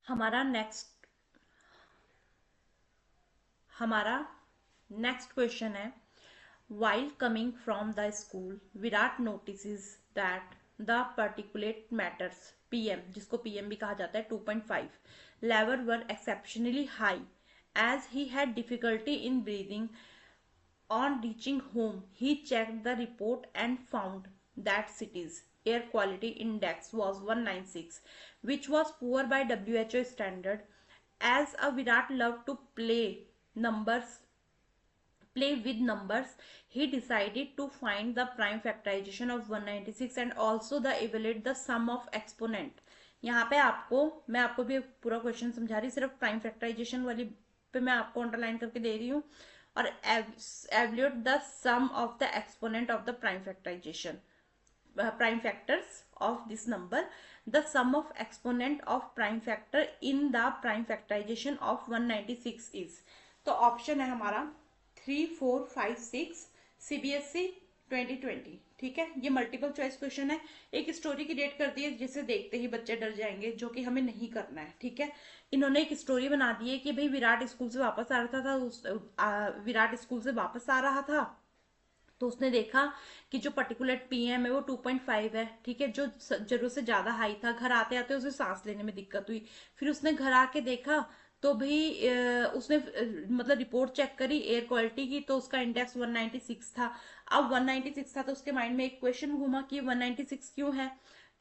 हमारा next question है, while coming from the school Virat notices that the particulate matters PM, जिसको PM भी कहा जाता है, 2.5 level were exceptionally high as he had difficulty in breathing. On reaching home, he checked the report and found that city's air quality index was 196, which was poor by WHO standard. As a Virat loved to play with numbers, he decided to find the prime factorization of 196 and also the evaluate the sum of exponent. यहाँ पे मैं आपको भी पूरा question समझा रही, सिर्फ prime factorisation वाली पे मैं आपको अंडरलाइन करके दे रही हूँ, और evaluate the sum of the exponent of the prime factorization, prime factors of this number. The sum of exponent of prime factor in the prime factorization of 196 is, तो option है हमारा 3, 4, 5, 6 CBSE 2020। ठीक है, ये मल्टीपल चॉइस क्वेश्चन है। एक story create कर दी है जिसे देखते ही बच्चे डर जाएंगे, जो कि हमें नहीं करना है। ठीक है, इन्होंने एक स्टोरी बना दी है कि भाई विराट स्कूल से वापस आ रहा था, विराट स्कूल से वापस आ रहा था, तो उसने देखा कि जो पर्टिकुलर पीएम है वो 2.5 है। ठीक है, जो जरूरत से ज्यादा हाई था। घर आते आते उसे सांस लेने में दिक्कत हुई, फिर उसने घर आके देखा तो भी उसने मतलब रिपोर्ट चेक करी एयर क्वालिटी की, तो उसका इंडेक्स 196 था। अब 196 था तो उसके माइंड में एक क्वेश्चन घूमा कि 196 क्यों है।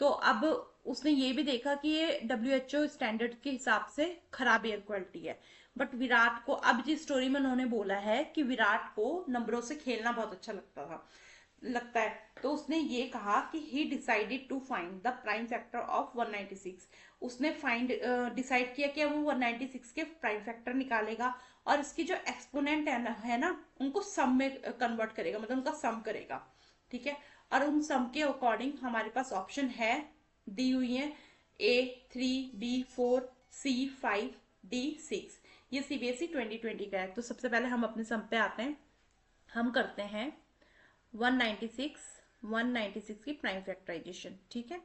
तो अब उसने ये भी देखा कि ये WHO स्टैंडर्ड के हिसाब से खराब एयर क्वालिटी है। बट विराट को, अब जिस स्टोरी में उन्होंने बोला है कि विराट को नंबरों से खेलना बहुत अच्छा लगता है, तो उसने ये कहा कि he decided to find the prime factor of 196। उसने डिसाइड किया कि वो 196 के प्राइम फैक्टर निकालेगा और इसकी जो एक्सपोनेंट है ना उनको सम में कन्वर्ट करेगा, मतलब उनका सम करेगा। ठीक है, और उन सम के अकॉर्डिंग हमारे पास ऑप्शन है, दी हुई है, A3, B4, C5, D6। ये CBSE 2020 का है। तो सबसे पहले हम अपने सम पे आते हैं। हम करते हैं 196 की प्राइम फैक्टराइजेशन। ठीक है,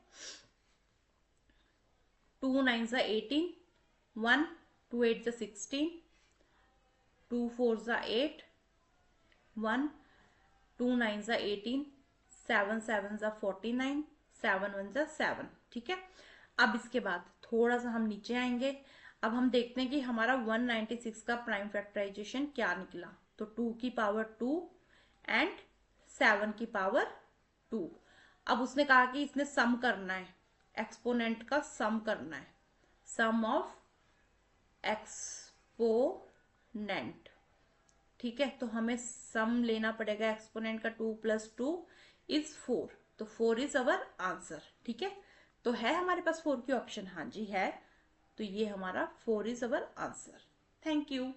2 9 ज़ा 18, 1 2 8 ज़ा 16, 2 4 ज़ा 8, 1 2 9 ज़ा 18, 7 7 ज़ा 49, 7 1 ज़ा 7। ठीक है, अब इसके बाद थोड़ा सा हम नीचे आएंगे। अब हम देखते हैं कि हमारा 196 का प्राइम फैक्टराइजेशन क्या निकला। तो 2 की पावर 2 एंड 7 की पावर 2। अब उसने कहा कि इसने सम करना है, एक्सपोनेंट का सम करना है, सम ऑफ एक्सपोनेंट। ठीक है, तो हमें सम लेना पड़ेगा एक्सपोनेंट का। 2 + 2 = 4, तो 4 इज अवर आंसर। ठीक है, तो है हमारे पास 4 की ऑप्शन, हाँ जी है। तो ये हमारा 4 is our answer. Thank you.